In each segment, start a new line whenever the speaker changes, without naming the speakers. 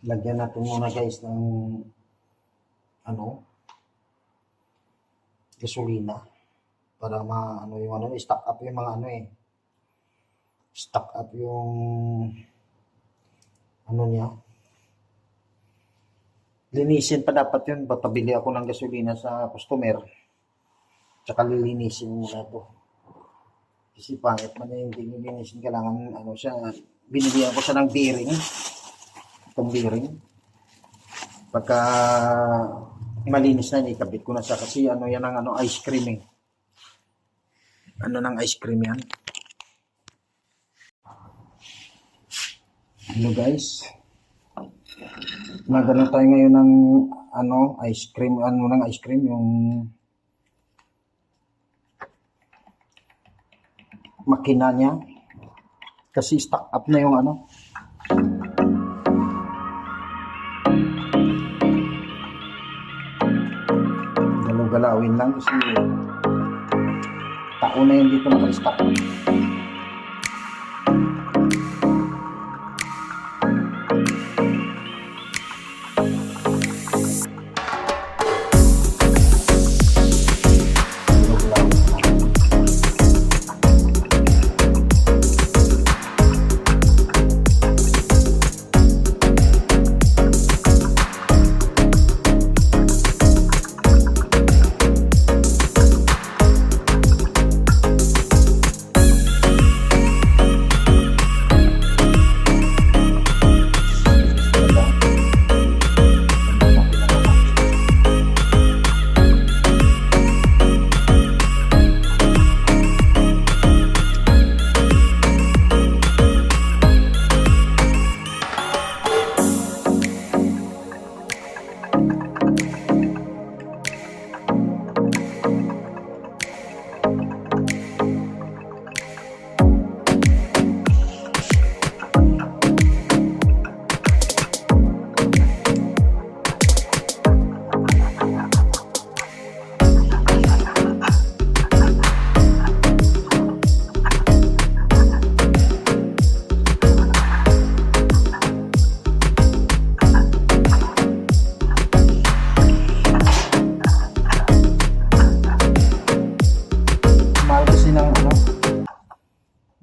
Lagyan natin muna guys ng ano, gasolina para ano yung ano, stock up yung mga ano stock up yung ano niya. Linisin pa dapat yun, papabili ako ng gasolina sa customer. Tsaka lilinisin muna to. Kasi pangit man yung hindi lilinisin, kailangan ano siya, binilihan ko siya ng bearing. Itong bearing. Pagka malinis na, ikabit ko na siya kasi ano yan ang ano, ice cream Ano ng ice cream yan? Hello guys. Magano tayo ngayon ng ano, ice cream, yung makina niya. Kasi stock up na yung ano. Galaw-galawin lang kasi taon na yun dito naka-stock.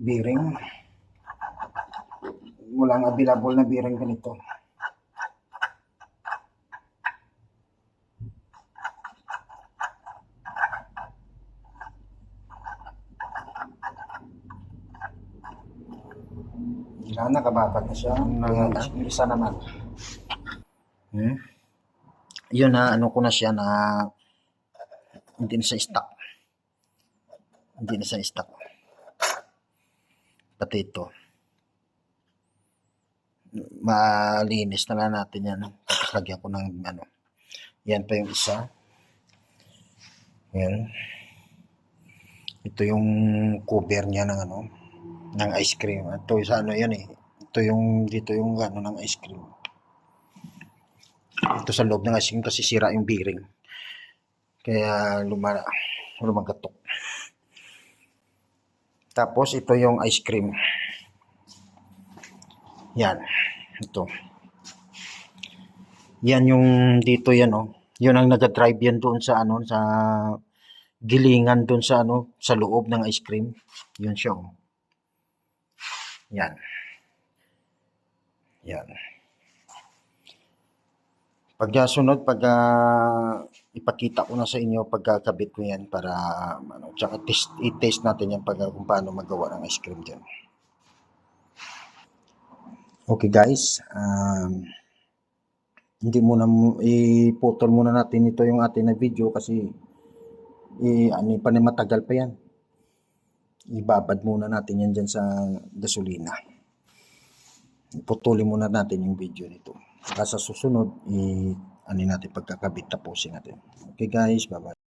Bearing. Walang available na bearing ganito. Wala na, kababat na siya. Isa naman. Yun na, ano ko na siya na hindi na sa stock. Hindi na sa stock. Pati ito. Malinis na lang natin yan. Tapos lagyan ko ng ano. Yan pa yung isa. Yan. Ito yung cover niya ng ano, ng ice cream. Ito sa ano yan Ito yung dito yung ano ng ice cream. Ito sa loob ng ice cream kasi sira yung bearing. Kaya lumagatok. Tapos ito yung ice cream. Yan. Ito. Yan yung dito yan Yun ang nag-drive yan doon sa ano, sa gilingan doon sa ano, sa loob ng ice cream. Yun siya Yan. Yan. Pagkasunod, ipakita ko na sa inyo pagkakabit ko yan para ano, tsaka i-test natin yan kung paano magawa ng ice cream dyan. Okay guys, hindi muna iputol muna natin ito yung ating na video kasi matagal pa yan. Ibabad muna natin yan dyan sa gasolina. Putulin muna natin yung video nito. Sa susunod, natin pagkakabit, tapusin natin. Okay guys, bye-bye.